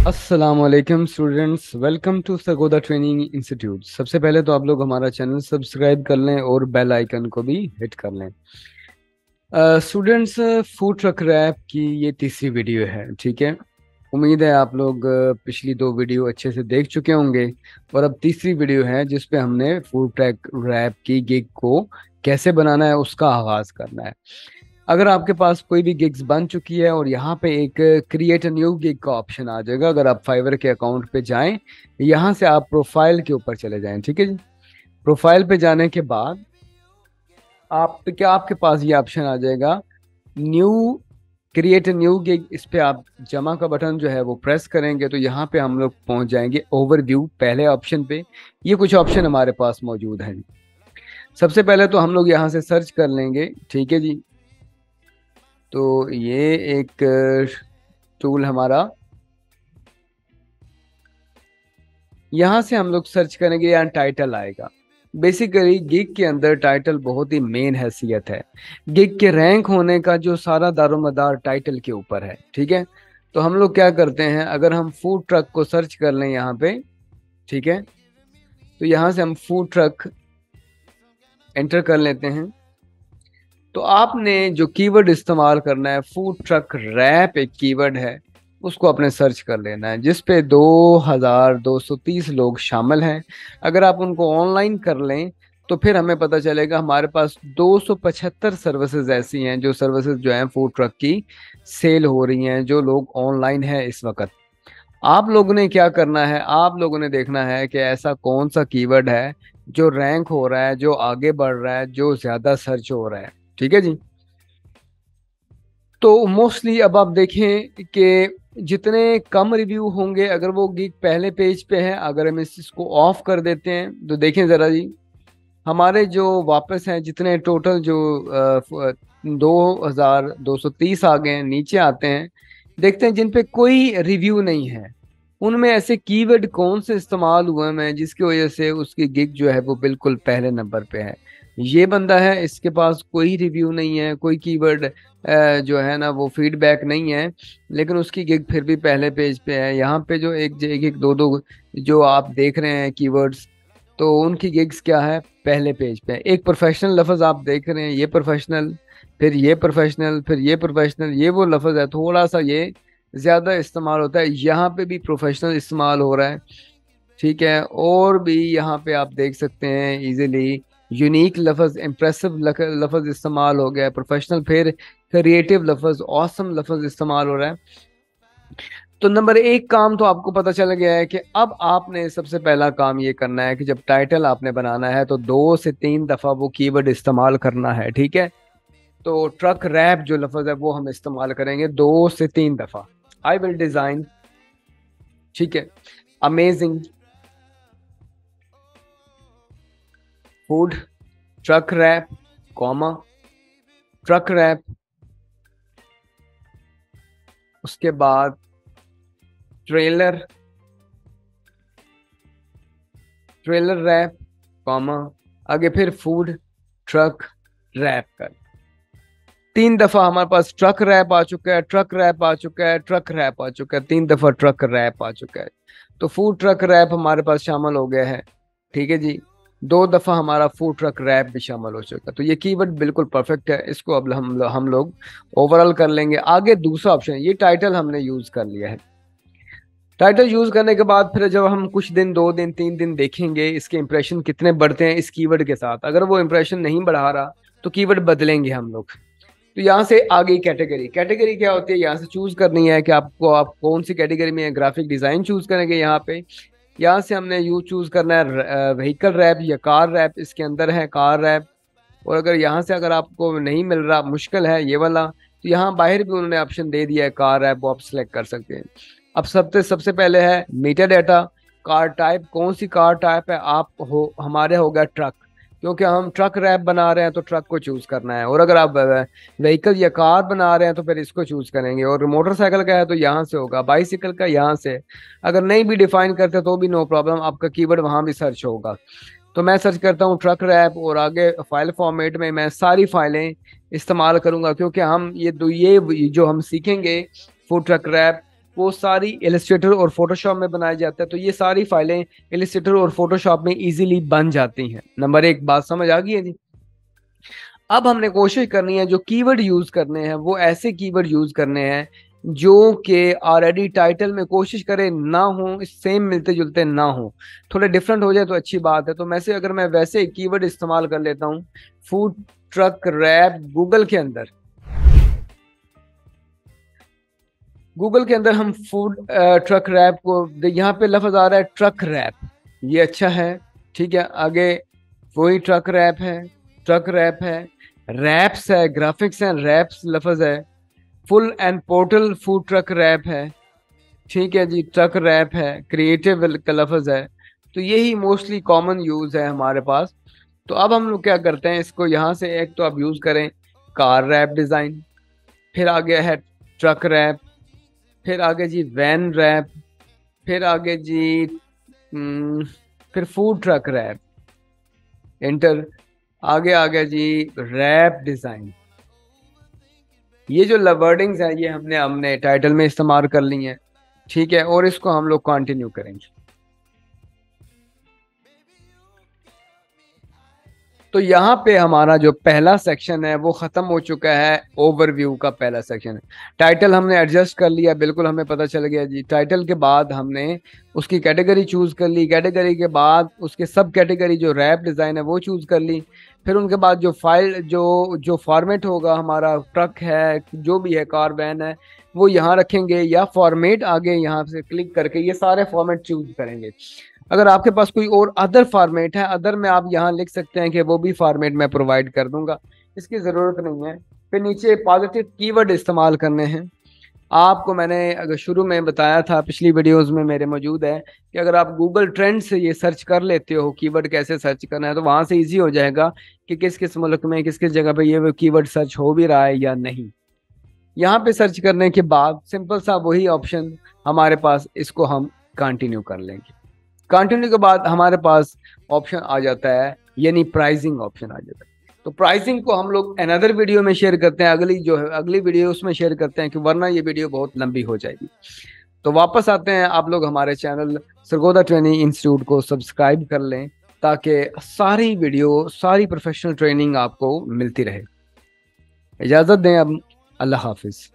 अस्सलाम वालेकुम students, welcome to Sargodha training institute. सबसे पहले तो आप लोग हमारा चैनल सब्सक्राइब कर लें और बेल आइकन को भी हिट कर लें। स्टूडेंट्स, फूड ट्रक रैप की ये तीसरी वीडियो है, ठीक है। उम्मीद है आप लोग पिछली दो वीडियो अच्छे से देख चुके होंगे और अब तीसरी वीडियो है जिस पे हमने फूड ट्रक रैप की गिग को कैसे बनाना है उसका आगाज करना है। अगर आपके पास कोई भी गिग्स बन चुकी है और यहाँ पे एक क्रिएट अ न्यू गिग का ऑप्शन आ जाएगा, अगर आप फाइवर के अकाउंट पे जाएं, यहाँ से आप प्रोफाइल के ऊपर चले जाएं, ठीक है जी। प्रोफाइल पे जाने के बाद आपके पास ये ऑप्शन आ जाएगा, new create a new gig. इस पे आप जमा का बटन जो है वो प्रेस करेंगे तो यहाँ पे हम लोग पहुंच जाएंगे ओवरव्यू पहले ऑप्शन पे। ये कुछ ऑप्शन हमारे पास मौजूद हैं। सबसे पहले तो हम लोग यहाँ से सर्च कर लेंगे, ठीक है जी। तो ये एक टूल हमारा, यहाँ से हम लोग सर्च करेंगे, यहाँ टाइटल आएगा। बेसिकली गिग के अंदर टाइटल बहुत ही मेन हैसियत है। गिग के रैंक होने का जो सारा दारोमदार टाइटल के ऊपर है, ठीक है। तो हम लोग क्या करते हैं, अगर हम फूड ट्रक को सर्च कर लें यहाँ पे, ठीक है, तो यहाँ से हम फूड ट्रक एंटर कर लेते हैं। तो आपने जो कीवर्ड इस्तेमाल करना है, फूड ट्रक रैप एक कीवर्ड है, उसको आपने सर्च कर लेना है, जिस पे 2230 लोग शामिल हैं। अगर आप उनको ऑनलाइन कर लें तो फिर हमें पता चलेगा हमारे पास 275 सर्विसेज ऐसी हैं, जो सर्विसेज जो हैं फूड ट्रक की सेल हो रही हैं, जो लोग ऑनलाइन हैं इस वक्त। आप लोगों ने क्या करना है, आप लोगों ने देखना है कि ऐसा कौन सा कीवर्ड है जो रैंक हो रहा है, जो आगे बढ़ रहा है, जो ज्यादा सर्च हो रहा है, ठीक है जी। तो मोस्टली अब आप देखें कि जितने कम रिव्यू होंगे, अगर वो गिग पहले पेज पे है, अगर हम इसको ऑफ कर देते हैं तो देखें जरा जी, हमारे जो वापस हैं जितने टोटल जो 2230 आ गए हैं, नीचे आते हैं, देखते हैं जिन पे कोई रिव्यू नहीं है, उनमें ऐसे कीवर्ड कौन से इस्तेमाल हुए हैं जिसकी वजह से उसकी गिग जो है वो बिल्कुल पहले नंबर पे है। ये बंदा है, इसके पास कोई रिव्यू नहीं है, कोई कीवर्ड जो है ना वो फीडबैक नहीं है, लेकिन उसकी गिग फिर भी पहले पेज पे है। यहाँ पे जो एक एक दो दो जो आप देख रहे हैं कीवर्ड्स, तो उनकी गिग्स क्या है, पहले पेज पे है। एक प्रोफेशनल लफ्ज आप देख रहे हैं, ये प्रोफेशनल, फिर ये प्रोफेशनल, फिर ये प्रोफेशनल, ये वो लफ्ज है, थोड़ा सा ये ज्यादा इस्तेमाल होता है। यहाँ पे भी प्रोफेशनल इस्तेमाल हो रहा है, ठीक है। और भी यहाँ पे आप देख सकते हैं इजीली यूनिक लफ्ज, इम्प्रेसिव लफ्ज इस्तेमाल हो गया है, प्रोफेशनल, फिर क्रिएटिव लफ्ज, ऑसम लफ्ज इस्तेमाल हो रहा है। तो नंबर एक काम तो आपको पता चल गया है कि अब आपने सबसे पहला काम ये करना है कि जब टाइटल आपने बनाना है तो 2 से 3 दफा वो कीवर्ड इस्तेमाल करना है, ठीक है। तो ट्रक रैप जो लफ्ज है वो हम इस्तेमाल करेंगे 2 से 3 दफा। आई विल डिजाइन, ठीक है, amazing food truck wrap, comma truck wrap, उसके बाद ट्रेलर, ट्रेलर रैप, कॉमा आगे फिर फूड ट्रक रैप कर। 3 दफा हमारे पास ट्रक रैप आ चुका है, ट्रक रैप आ चुका है, ट्रक रैप आ चुका है, 3 दफा ट्रक रैप आ चुका है। तो फूड ट्रक रैप हमारे पास शामिल हो गया है, ठीक है जी। 2 दफा हमारा फूड ट्रक रैप भी शामिल हो चुका है। तो ये कीवर्ड बिल्कुल परफेक्ट है, इसको अब हम लोग ओवरऑल कर लेंगे। आगे दूसरा ऑप्शन, ये टाइटल हमने यूज कर लिया है। टाइटल यूज करने के बाद फिर जब हम कुछ दिन, 2 दिन 3 दिन देखेंगे इसके इंप्रेशन कितने बढ़ते हैं इस कीवर्ड के साथ, अगर वो इंप्रेशन नहीं बढ़ा रहा तो कीवर्ड बदलेंगे हम लोग। तो यहाँ से आगे कैटेगरी, कैटेगरी क्या होती है, यहाँ से चूज करनी है कि आपको आप कौन सी कैटेगरी में ग्राफिक डिजाइन चूज करेंगे। यहाँ पे यहाँ से हमने यू चूज करना है व्हीकल रैप या कार रैप, इसके अंदर है कार रैप। और अगर यहाँ से अगर आपको नहीं मिल रहा, मुश्किल है ये वाला, तो यहाँ बाहर भी उन्होंने ऑप्शन दे दिया है कार रैप, वो आप सिलेक्ट कर सकते हैं। अब सबसे सबसे पहले है मीटा डाटा, कार टाइप, कौन सी कार टाइप है, आप हो हमारे होगा ट्रक, क्योंकि हम ट्रक रैप बना रहे हैं तो ट्रक को चूज करना है। और अगर आप व्हीकल या कार बना रहे हैं तो फिर इसको चूज करेंगे। और मोटरसाइकिल का है तो यहाँ से होगा, बाइसिकल का यहाँ से। अगर नहीं भी डिफाइन करते तो भी नो प्रॉब्लम, आपका कीवर्ड वहां भी सर्च होगा। तो मैं सर्च करता हूँ ट्रक रैप, और आगे फाइल फॉर्मेट में मैं सारी फाइलें इस्तेमाल करूंगा, क्योंकि हम ये जो हम सीखेंगे फूड ट्रक रैप, वो सारी इलस्ट्रेटर और फोटोशॉप में बनाया जाता है। तो ये सारी फाइलें इलस्ट्रेटर और फोटोशॉप में इजीली बन जाती हैं। नंबर एक, बात समझ आ गई है जी। अब हमने कोशिश करनी है जो कीवर्ड यूज करने हैं वो ऐसे कीवर्ड यूज करने हैं जो कि ऑलरेडी टाइटल में कोशिश करे ना हो, सेम मिलते जुलते ना हो, थोड़े डिफरेंट हो जाए तो अच्छी बात है। तो मैं से अगर मैं वैसे कीवर्ड इस्तेमाल कर लेता हूँ, फूड ट्रक रैप, गूगल के अंदर हम फूड ट्रक रैप को, यहाँ पे लफ्ज आ रहा है ट्रक रैप, ये अच्छा है, ठीक है। आगे वही ट्रक रैप है, ट्रक रैप है, रैप्स है, ग्राफिक्स है, रैप्स लफ्ज है, full and portal food truck wrap है, ठीक है जी, ट्रक रैप है, क्रिएटिव का लफ्ज है। तो यही मोस्टली कॉमन यूज है हमारे पास। तो अब हम लोग क्या करते हैं, इसको यहाँ से एक तो आप यूज करें कार रैप डिजाइन, फिर आगे है ट्रक रैप, फिर आगे जी वैन रैप, फिर आगे जी फिर फूड ट्रक रैप, एंटर। आगे आगे जी रैप डिजाइन। ये जो वर्डिंग्स हैं ये हमने हमने टाइटल में इस्तेमाल कर ली हैं, ठीक है। और इसको हम लोग कंटिन्यू करेंगे। तो यहाँ पे हमारा जो पहला सेक्शन है वो खत्म हो चुका है, ओवरव्यू का पहला सेक्शन है। टाइटल हमने एडजस्ट कर लिया, बिल्कुल हमें पता चल गया जी। टाइटल के बाद हमने उसकी कैटेगरी चूज कर ली, कैटेगरी के बाद उसके सब कैटेगरी जो रैप डिजाइन है वो चूज कर ली। फिर उनके बाद जो फाइल जो जो फॉर्मेट होगा हमारा, ट्रक है जो भी है, कार वैन है, वो यहाँ रखेंगे, या फॉर्मेट आगे यहाँ से क्लिक करके ये सारे फॉर्मेट चूज करेंगे। अगर आपके पास कोई और अदर फॉर्मेट है, अदर में आप यहाँ लिख सकते हैं कि वो भी फॉर्मेट मैं प्रोवाइड कर दूंगा, इसकी ज़रूरत नहीं है। फिर नीचे पॉजिटिव कीवर्ड इस्तेमाल करने हैं। आपको मैंने अगर शुरू में बताया था, पिछली वीडियोस में मेरे मौजूद है, कि अगर आप गूगल ट्रेंड से ये सर्च कर लेते हो कीवर्ड कैसे सर्च करना है, तो वहाँ से इजी हो जाएगा कि किस किस मुल्क में किस किस जगह पे ये कीवर्ड सर्च हो भी रहा है या नहीं। यहाँ पे सर्च करने के बाद सिंपल सा वही ऑप्शन हमारे पास, इसको हम कंटिन्यू कर लेंगे। कंटिन्यू के बाद हमारे पास ऑप्शन आ जाता है, यानी प्राइसिंग ऑप्शन आ जाता है। तो प्राइसिंग को हम लोग अनदर वीडियो में शेयर करते हैं, अगली जो है अगली वीडियो उसमें शेयर करते हैं, कि वरना ये वीडियो बहुत लंबी हो जाएगी। तो वापस आते हैं, आप लोग हमारे चैनल सरगोदा ट्रेनिंग इंस्टीट्यूट को सब्सक्राइब कर लें ताकि सारी वीडियो, सारी प्रोफेशनल ट्रेनिंग आपको मिलती रहे। इजाज़त दें अब, अल्लाह हाफिज।